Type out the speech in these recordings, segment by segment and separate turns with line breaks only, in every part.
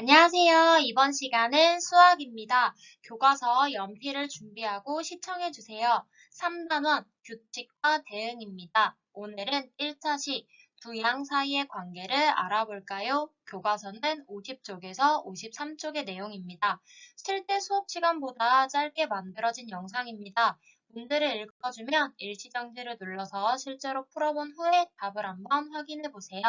안녕하세요. 이번 시간은 수학입니다. 교과서 연필을 준비하고 시청해주세요. 3단원 규칙과 대응입니다. 오늘은 1차 시 두 양 사이의 관계를 알아볼까요? 교과서는 50쪽에서 53쪽의 내용입니다. 실제 수업 시간보다 짧게 만들어진 영상입니다. 문제를 읽어주면 일시정지를 눌러서 실제로 풀어본 후에 답을 한번 확인해 보세요.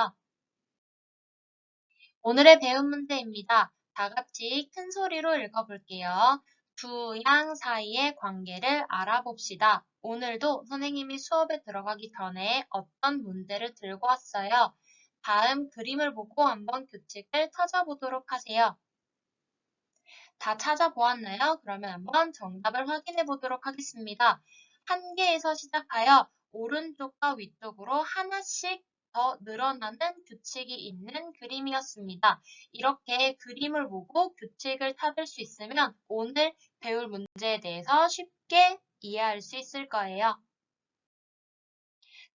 오늘의 배운 문제입니다. 다 같이 큰 소리로 읽어볼게요. 두 양 사이의 관계를 알아봅시다. 오늘도 선생님이 수업에 들어가기 전에 어떤 문제를 들고 왔어요. 다음 그림을 보고 한번 규칙을 찾아보도록 하세요. 다 찾아보았나요? 그러면 한번 정답을 확인해 보도록 하겠습니다. 한 개에서 시작하여 오른쪽과 위쪽으로 하나씩 더 늘어나는 규칙이 있는 그림이었습니다. 이렇게 그림을 보고 규칙을 찾을 수 있으면 오늘 배울 문제에 대해서 쉽게 이해할 수 있을 거예요.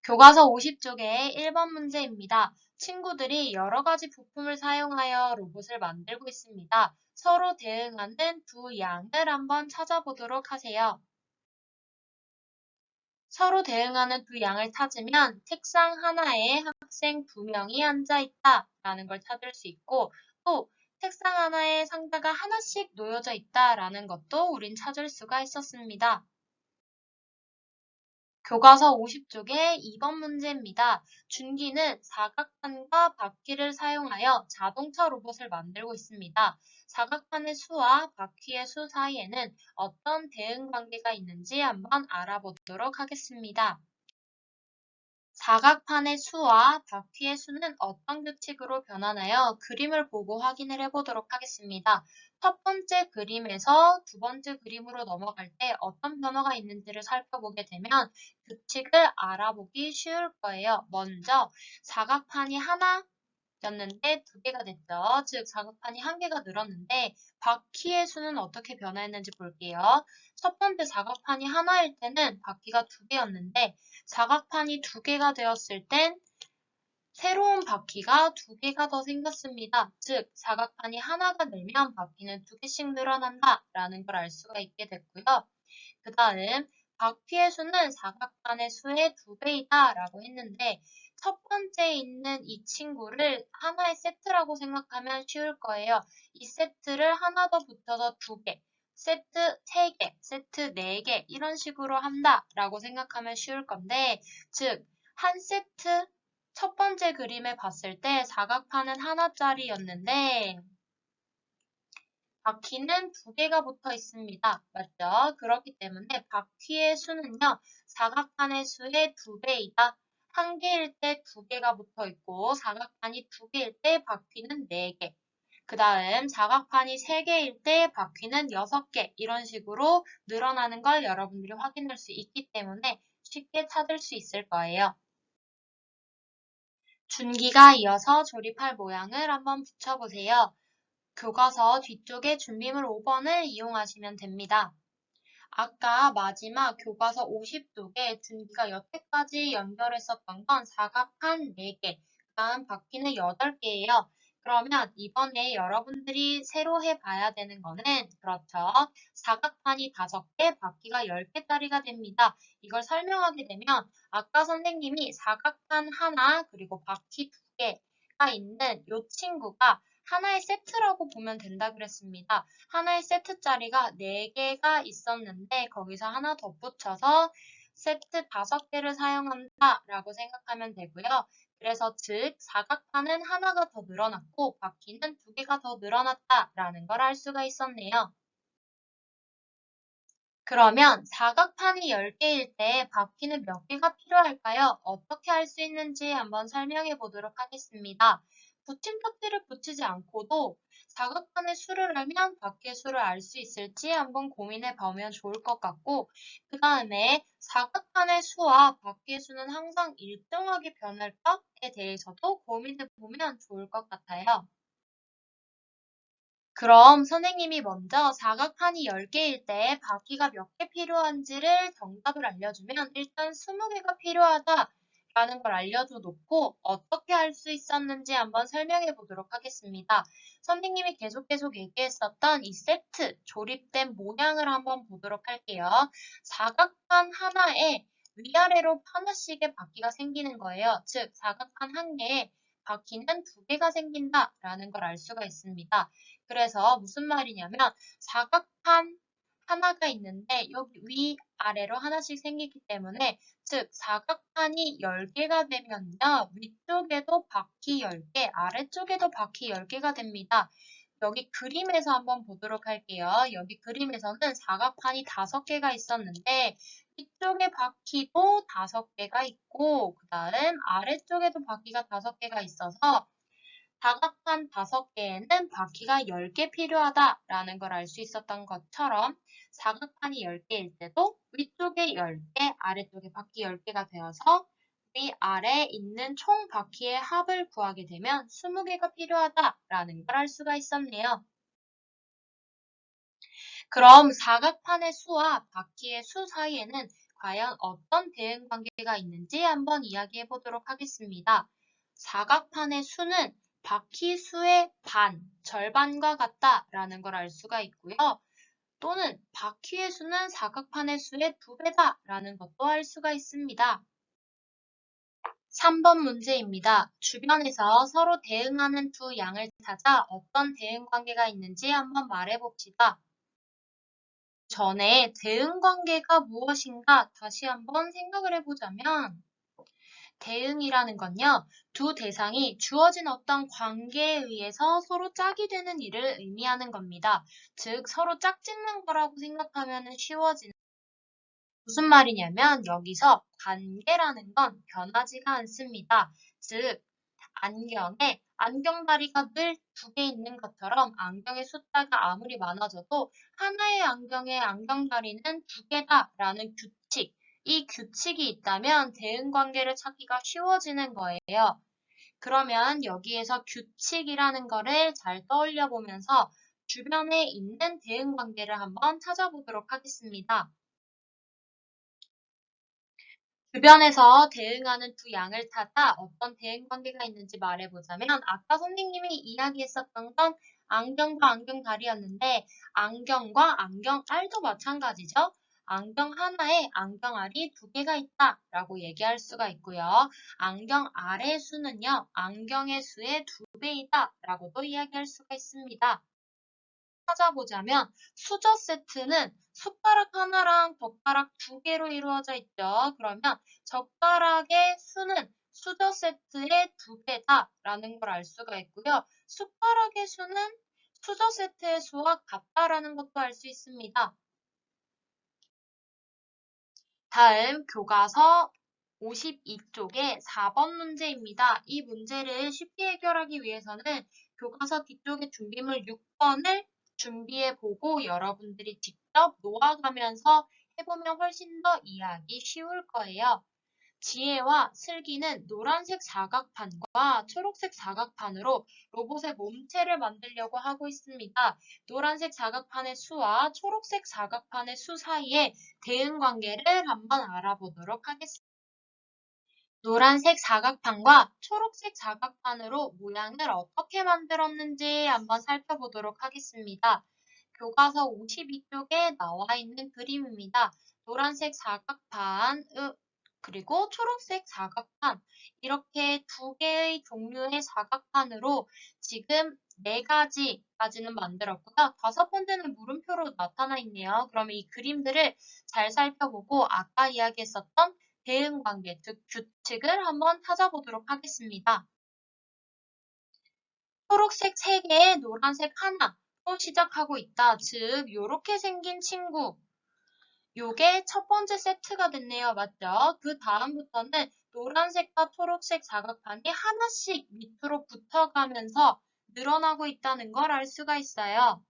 교과서 50쪽의 1번 문제입니다. 친구들이 여러 가지 부품을 사용하여 로봇을 만들고 있습니다. 서로 대응하는 두 양을 한번 찾아보도록 하세요. 서로 대응하는 두 양을 찾으면 책상 하나에 학생 두 명이 앉아 있다 라는 걸 찾을 수 있고 또 책상 하나에 상자가 하나씩 놓여져 있다 라는 것도 우린 찾을 수가 있었습니다. 교과서 50쪽의 2번 문제입니다. 준기는 사각판과 바퀴를 사용하여 자동차 로봇을 만들고 있습니다. 사각판의 수와 바퀴의 수 사이에는 어떤 대응 관계가 있는지 한번 알아보도록 하겠습니다. 사각판의 수와 바퀴의 수는 어떤 규칙으로 변하나요? 그림을 보고 확인을 해보도록 하겠습니다. 첫 번째 그림에서 두 번째 그림으로 넘어갈 때 어떤 변화가 있는지를 살펴보게 되면 규칙을 알아보기 쉬울 거예요. 먼저 사각판이 하나였는데 두 개가 됐죠. 즉 사각판이 한 개가 늘었는데 바퀴의 수는 어떻게 변화했는지 볼게요. 첫 번째 사각판이 하나일 때는 바퀴가 두 개였는데 사각판이 두 개가 되었을 땐 새로운 바퀴가 두 개가 더 생겼습니다. 즉, 사각판이 하나가 늘면 바퀴는 두 개씩 늘어난다 라는 걸 알 수가 있게 됐고요. 그 다음, 바퀴의 수는 사각판의 수의 두 배이다 라고 했는데 첫 번째에 있는 이 친구를 하나의 세트라고 생각하면 쉬울 거예요. 이 세트를 하나 더 붙여서 두 개, 세트 세 개, 세트 네 개 이런 식으로 한다 라고 생각하면 쉬울 건데 즉, 한 세트 첫 번째 그림에 봤을 때 사각판은 하나짜리였는데 바퀴는 두 개가 붙어 있습니다. 맞죠? 그렇기 때문에 바퀴의 수는요, 사각판의 수의 두 배이다. 한 개일 때 두 개가 붙어 있고 사각판이 두 개일 때 바퀴는 네 개. 그 다음 사각판이 세 개일 때 바퀴는 여섯 개. 이런 식으로 늘어나는 걸 여러분들이 확인할 수 있기 때문에 쉽게 찾을 수 있을 거예요. 준기가 이어서 조립할 모양을 한번 붙여보세요. 교과서 뒤쪽에 준비물 5번을 이용하시면 됩니다. 아까 마지막 교과서 50쪽에 준기가 여태까지 연결했었던 건 사각판 4개, 그다음 바퀴는 8개예요. 그러면 이번에 여러분들이 새로 해봐야 되는 거는 그렇죠. 사각판이 5개, 바퀴가 10개짜리가 됩니다. 이걸 설명하게 되면 아까 선생님이 사각판 하나 그리고 바퀴 2개가 있는 이 친구가 하나의 세트라고 보면 된다 그랬습니다. 하나의 세트짜리가 4개가 있었는데 거기서 하나 덧붙여서 세트 5개를 사용한다 라고 생각하면 되고요. 그래서 즉 사각판은 하나가 더 늘어났고 바퀴는 2개가 더 늘어났다 라는 걸 알 수가 있었네요. 그러면 사각판이 10개일 때 바퀴는 몇 개가 필요할까요? 어떻게 할 수 있는지 한번 설명해 보도록 하겠습니다. 붙임터치를 붙이지 않고도 사각판의 수를 알면 바퀴의 수를 알 수 있을지 한번 고민해 보면 좋을 것 같고 그 다음에 사각판의 수와 바퀴의 수는 항상 일정하게 변할까에 대해서도 고민해 보면 좋을 것 같아요. 그럼 선생님이 먼저 사각판이 10개일 때 바퀴가 몇 개 필요한지를 정답을 알려주면 일단 20개가 필요하다 라는 걸 알려줘 놓고 어떻게 할 수 있었는지 한번 설명해 보도록 하겠습니다. 선생님이 계속 얘기했었던 이 세트, 조립된 모양을 한번 보도록 할게요. 사각판 하나에 위아래로 하나씩의 바퀴가 생기는 거예요. 즉, 사각판 한 개에 바퀴는 두 개가 생긴다라는 걸 알 수가 있습니다. 그래서 무슨 말이냐면 사각판 하나가 있는데 여기 위아래로 하나씩 생기기 때문에 즉 사각판이 10개가 되면요. 위쪽에도 바퀴 10개, 아래쪽에도 바퀴 10개가 됩니다. 여기 그림에서 한번 보도록 할게요. 여기 그림에서는 사각판이 5개가 있었는데 위쪽에 바퀴도 5개가 있고 그 다음 아래쪽에도 바퀴가 5개가 있어서 사각판 5개에는 바퀴가 10개 필요하다라는 걸 알 수 있었던 것처럼 사각판이 10개일 때도 위쪽에 10개, 아래쪽에 바퀴 10개가 되어서 위아래에 있는 총 바퀴의 합을 구하게 되면 20개가 필요하다라는 걸 알 수가 있었네요. 그럼 사각판의 수와 바퀴의 수 사이에는 과연 어떤 대응 관계가 있는지 한번 이야기해 보도록 하겠습니다. 사각판의 수는 바퀴 수의 절반과 같다라는 걸 알 수가 있고요. 또는 바퀴의 수는 사각판의 수의 2배다라는 것도 알 수가 있습니다. 3번 문제입니다. 주변에서 서로 대응하는 두 양을 찾아 어떤 대응 관계가 있는지 한번 말해 봅시다. 전에 대응 관계가 무엇인가 다시 한번 생각을 해보자면 대응이라는 건요, 두 대상이 주어진 어떤 관계에 의해서 서로 짝이 되는 일을 의미하는 겁니다. 즉, 서로 짝짓는 거라고 생각하면 쉬워지는 무슨 말이냐면 여기서 관계라는 건 변하지가 않습니다. 즉, 안경에 안경다리가 늘 2개 있는 것처럼 안경의 숫자가 아무리 많아져도 하나의 안경의 안경다리는 2개다라는 규칙, 이 규칙이 있다면 대응관계를 찾기가 쉬워지는 거예요. 그러면 여기에서 규칙이라는 거를 잘 떠올려 보면서 주변에 있는 대응관계를 한번 찾아보도록 하겠습니다. 주변에서 대응하는 두 양을 찾아 어떤 대응 관계가 있는지 말해보자면 아까 선생님이 이야기했었던 건 안경과 안경다리였는데 안경과 안경알도 마찬가지죠. 안경 하나에 안경알이 2개가 있다라고 얘기할 수가 있고요. 안경알의 수는요. 안경의 수의 2배이다라고도 이야기할 수가 있습니다. 찾아보자면 수저 세트는 숟가락 하나랑 젓가락 2개로 이루어져 있죠. 그러면 젓가락의 수는 수저 세트의 2배다라는 걸 알 수가 있고요. 숟가락의 수는 수저 세트의 수와 같다라는 것도 알 수 있습니다. 다음 교과서 52쪽의 4번 문제입니다. 이 문제를 쉽게 해결하기 위해서는 교과서 뒤쪽에 준비물 6번을 준비해보고 여러분들이 직접 놓아가면서 해보면 훨씬 더 이해하기 쉬울 거예요. 지혜와 슬기는 노란색 사각판과 초록색 사각판으로 로봇의 몸체를 만들려고 하고 있습니다. 노란색 사각판의 수와 초록색 사각판의 수 사이의 대응 관계를 한번 알아보도록 하겠습니다. 노란색 사각판과 초록색 사각판으로 모양을 어떻게 만들었는지 한번 살펴보도록 하겠습니다. 교과서 52쪽에 나와 있는 그림입니다. 노란색 사각판, 그리고 초록색 사각판, 이렇게 2개의 종류의 사각판으로 지금 4가지까지는 만들었고요. 5번째는 물음표로 나타나 있네요. 그러면 이 그림들을 잘 살펴보고 아까 이야기했었던 대응관계, 즉 규칙을 한번 찾아보도록 하겠습니다. 초록색 3개에 노란색 하나로 시작하고 있다. 즉, 이렇게 생긴 친구. 요게 첫 번째 세트가 됐네요. 맞죠? 그 다음부터는 노란색과 초록색 사각판이 하나씩 밑으로 붙어가면서 늘어나고 있다는 걸 알 수가 있어요.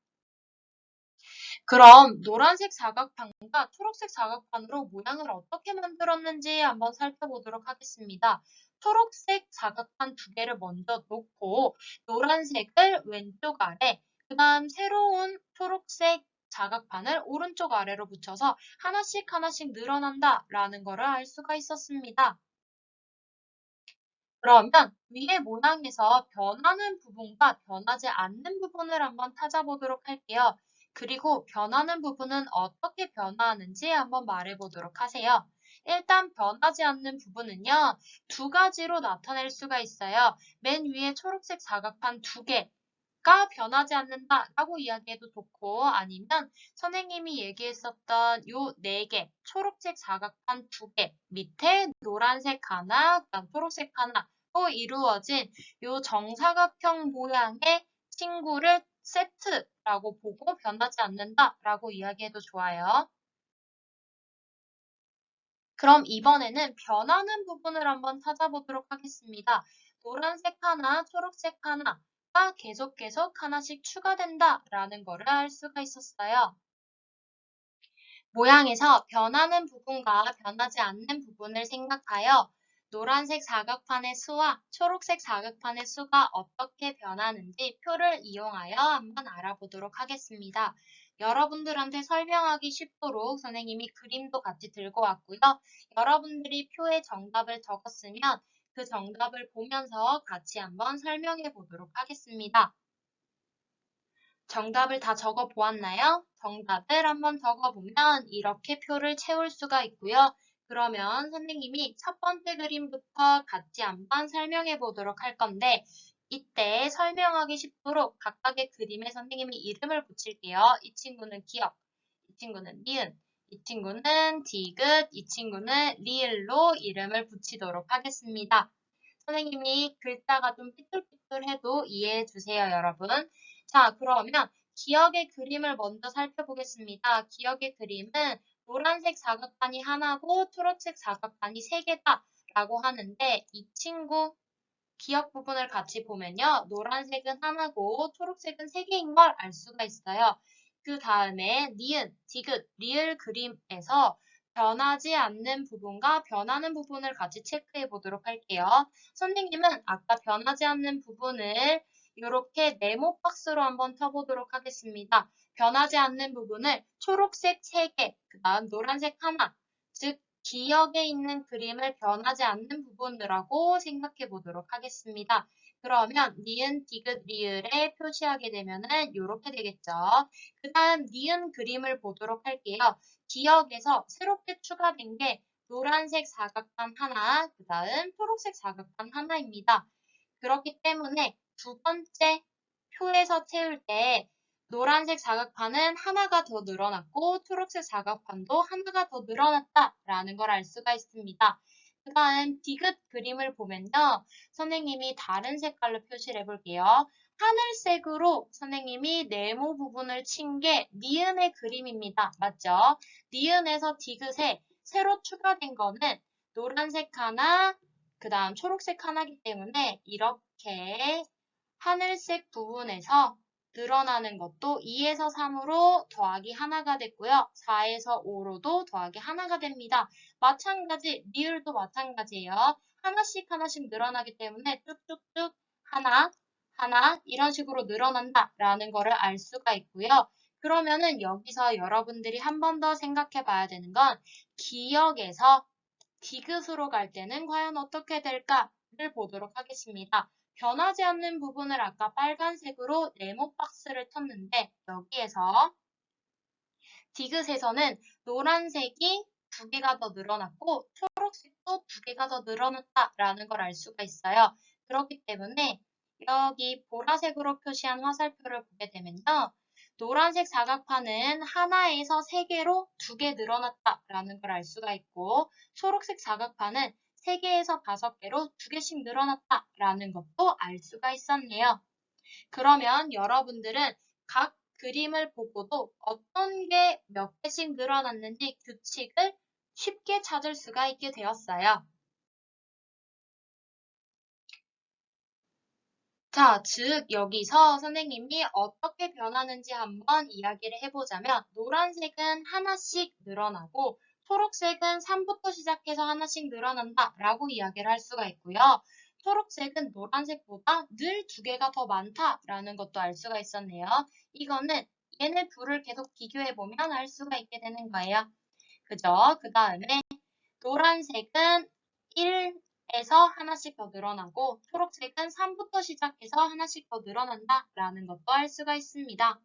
그럼 노란색 사각판과 초록색 사각판으로 모양을 어떻게 만들었는지 한번 살펴보도록 하겠습니다. 초록색 사각판 2개를 먼저 놓고 노란색을 왼쪽 아래, 그 다음 새로운 초록색 사각판을 오른쪽 아래로 붙여서 하나씩 늘어난다라는 것을 알 수가 있었습니다. 그러면 위의 모양에서 변하는 부분과 변하지 않는 부분을 한번 찾아보도록 할게요. 그리고 변하는 부분은 어떻게 변화하는지 한번 말해보도록 하세요. 일단 변하지 않는 부분은요, 두 가지로 나타낼 수가 있어요. 맨 위에 초록색 사각판 두 개가 변하지 않는다라고 이야기해도 좋고, 아니면 선생님이 얘기했었던 요 네 개, 초록색 사각판 두 개, 밑에 노란색 하나, 그다음 초록색 하나, 또 이루어진 요 정사각형 모양의 친구를 세트라고 보고 변하지 않는다라고 이야기해도 좋아요. 그럼 이번에는 변하는 부분을 한번 찾아보도록 하겠습니다. 노란색 하나, 초록색 하나가 계속 하나씩 추가된다라는 거를 알 수가 있었어요. 모양에서 변하는 부분과 변하지 않는 부분을 생각하여 노란색 사각판의 수와 초록색 사각판의 수가 어떻게 변하는지 표를 이용하여 한번 알아보도록 하겠습니다. 여러분들한테 설명하기 쉽도록 선생님이 그림도 같이 들고 왔고요. 여러분들이 표에 정답을 적었으면 그 정답을 보면서 같이 한번 설명해 보도록 하겠습니다. 정답을 다 적어 보았나요? 정답을 한번 적어보면 이렇게 표를 채울 수가 있고요. 그러면 선생님이 첫 번째 그림부터 같이 한번 설명해 보도록 할 건데 이때 설명하기 쉽도록 각각의 그림에 선생님이 이름을 붙일게요. 이 친구는 기억, 이 친구는 니은, 이 친구는 디귿, 이 친구는 리을로 이름을 붙이도록 하겠습니다. 선생님이 글자가 좀 삐뚤삐뚤해도 이해해 주세요, 여러분. 자, 그러면 기억의 그림을 먼저 살펴보겠습니다. 기억의 그림은 노란색 사각판이 하나고 초록색 사각판이 세 개다라고 하는데 이 친구 기억 부분을 같이 보면요. 노란색은 하나고 초록색은 세 개인 걸 알 수가 있어요. 그 다음에 니은, 디귿, 리을 그림에서 변하지 않는 부분과 변하는 부분을 같이 체크해 보도록 할게요. 선생님은 아까 변하지 않는 부분을 이렇게 네모 박스로 한번 펴보도록 하겠습니다. 변하지 않는 부분을 초록색 3개, 그 다음 노란색 하나, 즉 기억에 있는 그림을 변하지 않는 부분이라고 생각해 보도록 하겠습니다. 그러면 니은, 디귿, 리을에 표시하게 되면은 이렇게 되겠죠. 그 다음 니은 그림을 보도록 할게요. 기억에서 새롭게 추가된 게 노란색 사각판 하나, 그 다음 초록색 사각판 하나입니다. 그렇기 때문에 두 번째 표에서 채울 때 노란색 사각판은 하나가 더 늘어났고 초록색 사각판도 하나가 더 늘어났다라는 걸 알 수가 있습니다. 그 다음 디귿 그림을 보면요. 선생님이 다른 색깔로 표시를 해볼게요. 하늘색으로 선생님이 네모 부분을 친 게 니은의 그림입니다. 맞죠? 니은에서 디귿에 새로 추가된 거는 노란색 하나, 그 다음 초록색 하나이기 때문에 이렇게 하늘색 부분에서 늘어나는 것도 2에서 3으로 더하기 하나가 됐고요. 4에서 5로도 더하기 하나가 됩니다. 마찬가지, 리을도 마찬가지예요. 하나씩 늘어나기 때문에 쭉쭉쭉 하나, 하나 이런 식으로 늘어난다라는 거를 알 수가 있고요. 그러면은 여기서 여러분들이 한 번 더 생각해 봐야 되는 건 기억에서 디귿으로 갈 때는 과연 어떻게 될까를 보도록 하겠습니다. 변하지 않는 부분을 아까 빨간색으로 네모 박스를 쳤는데 여기에서 디귿에서는 노란색이 두 개가 더 늘어났고 초록색도 두 개가 더 늘어났다라는 걸 알 수가 있어요. 그렇기 때문에 여기 보라색으로 표시한 화살표를 보게 되면요. 노란색 사각판은 하나에서 세 개로 두 개 늘어났다라는 걸 알 수가 있고 초록색 사각판은 세 개에서 다섯 개로 두 개씩 늘어났다라는 것도 알 수가 있었네요. 그러면 여러분들은 각 그림을 보고도 어떤 게 몇 개씩 늘어났는지 규칙을 쉽게 찾을 수가 있게 되었어요. 자, 즉 여기서 선생님이 어떻게 변하는지 한번 이야기를 해보자면 노란색은 하나씩 늘어나고 초록색은 3부터 시작해서 하나씩 늘어난다 라고 이야기를 할 수가 있고요. 초록색은 노란색보다 늘 두 개가 더 많다라는 것도 알 수가 있었네요. 이거는 얘네 둘을 계속 비교해보면 알 수가 있게 되는 거예요. 그죠? 그 다음에 노란색은 1 2에서 하나씩 더 늘어나고 초록색은 3부터 시작해서 하나씩 더 늘어난다 라는 것도 알 수가 있습니다.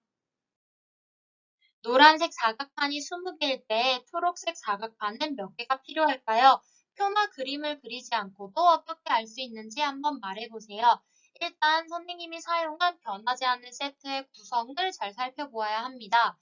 노란색 사각판이 20개일 때 초록색 사각판은 몇 개가 필요할까요? 표나 그림을 그리지 않고도 어떻게 알 수 있는지 한번 말해보세요. 일단 선생님이 사용한 변하지 않는 세트의 구성을 잘 살펴보아야 합니다.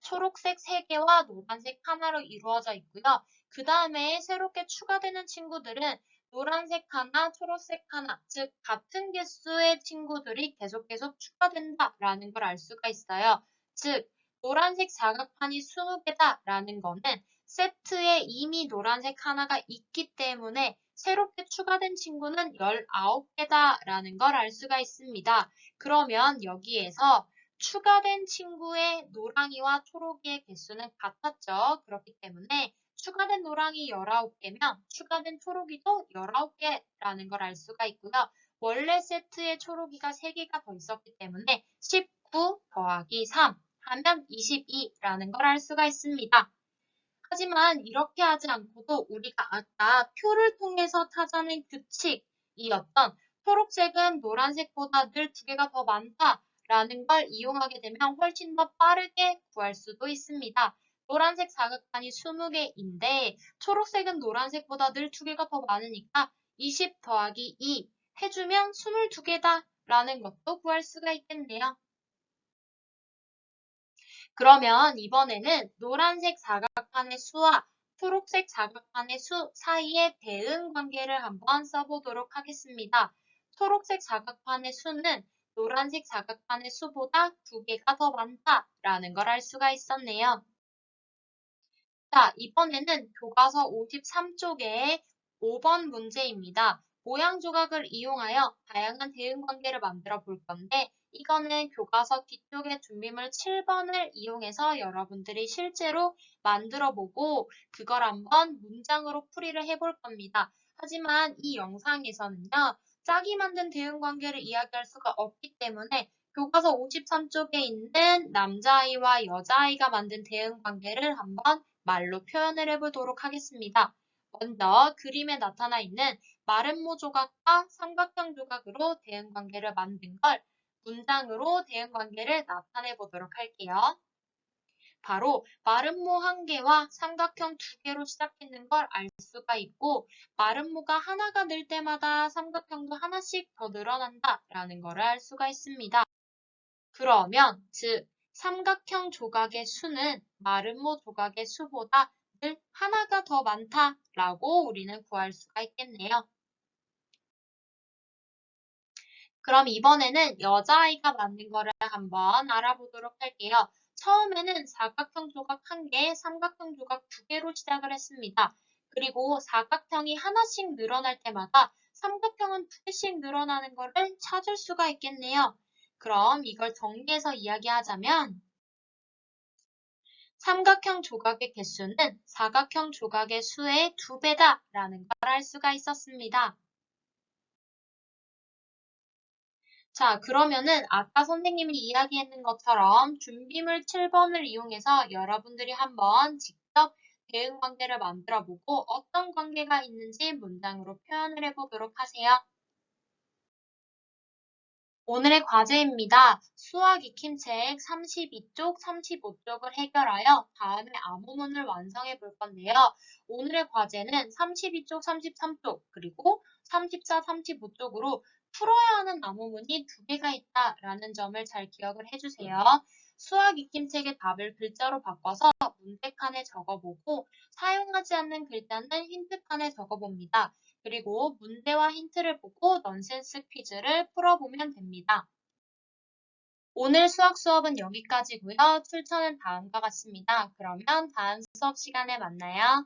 초록색 3개와 노란색 하나로 이루어져 있고요. 그 다음에 새롭게 추가되는 친구들은 노란색 하나, 초록색 하나, 즉 같은 개수의 친구들이 계속 추가된다라는 걸 알 수가 있어요. 즉 노란색 사각판이 20개다라는 거는 세트에 이미 노란색 하나가 있기 때문에 새롭게 추가된 친구는 19개다라는 걸 알 수가 있습니다. 그러면 여기에서 추가된 친구의 노랑이와 초록이의 개수는 같았죠. 그렇기 때문에 추가된 노랑이 19개면 추가된 초록이도 19개라는 걸 알 수가 있고요. 원래 세트에 초록이가 3개가 더 있었기 때문에 19 더하기 3 하면 22라는 걸 알 수가 있습니다. 하지만 이렇게 하지 않고도 우리가 아까 표를 통해서 찾아낸 규칙이었던 초록색은 노란색보다 늘 2개가 더 많다라는 걸 이용하게 되면 훨씬 더 빠르게 구할 수도 있습니다. 노란색 사각판이 20개인데 초록색은 노란색보다 늘 2개가 더 많으니까 20 더하기 2 해주면 22개다라는 것도 구할 수가 있겠네요. 그러면 이번에는 노란색 사각판의 수와 초록색 사각판의 수 사이의 대응 관계를 한번 써보도록 하겠습니다. 초록색 사각판의 수는 노란색 사각판의 수보다 2개가 더 많다라는 걸 알 수가 있었네요. 자, 이번에는 교과서 53쪽의 5번 문제입니다. 모양 조각을 이용하여 다양한 대응 관계를 만들어 볼 건데 이거는 교과서 뒤쪽의 준비물 7번을 이용해서 여러분들이 실제로 만들어 보고 그걸 한번 문장으로 풀이를 해볼 겁니다. 하지만 이 영상에서는요. 짝이 만든 대응 관계를 이야기할 수가 없기 때문에 교과서 53쪽에 있는 남자아이와 여자아이가 만든 대응 관계를 한번 말로 표현을 해보도록 하겠습니다. 먼저 그림에 나타나 있는 마름모 조각과 삼각형 조각으로 대응 관계를 만든 걸 문장으로 대응 관계를 나타내 보도록 할게요. 바로 마름모 1개와 삼각형 2개로 시작했는 걸 알 수가 있고 마름모가 하나가 늘 때마다 삼각형도 하나씩 더 늘어난다라는 걸 알 수가 있습니다. 그러면 즉 삼각형 조각의 수는 마름모 조각의 수보다 늘 하나가 더 많다라고 우리는 구할 수가 있겠네요. 그럼 이번에는 여자아이가 만든 거를 한번 알아보도록 할게요. 처음에는 사각형 조각 1개, 삼각형 조각 2개로 시작을 했습니다. 그리고 사각형이 하나씩 늘어날 때마다 삼각형은 2개씩 늘어나는 것을 찾을 수가 있겠네요. 그럼 이걸 정리해서 이야기하자면 삼각형 조각의 개수는 사각형 조각의 수의 2배다라는 걸 알 수가 있었습니다. 자, 그러면은 아까 선생님이 이야기했는 것처럼 준비물 7번을 이용해서 여러분들이 한번 직접 대응 관계를 만들어 보고 어떤 관계가 있는지 문장으로 표현을 해보도록 하세요. 오늘의 과제입니다. 수학 익힘책 32쪽, 35쪽을 해결하여 다음에 암호문을 완성해 볼 건데요. 오늘의 과제는 32쪽, 33쪽, 그리고 34, 35쪽으로 풀어야 하는 암호문이 2개가 있다라는 점을 잘 기억을 해주세요. 수학 익힘책의 답을 글자로 바꿔서 문제칸에 적어보고 사용하지 않는 글자는 힌트칸에 적어봅니다. 그리고 문제와 힌트를 보고 넌센스 퀴즈를 풀어보면 됩니다. 오늘 수학 수업은 여기까지고요. 출처는 다음과 같습니다. 그러면 다음 수업 시간에 만나요.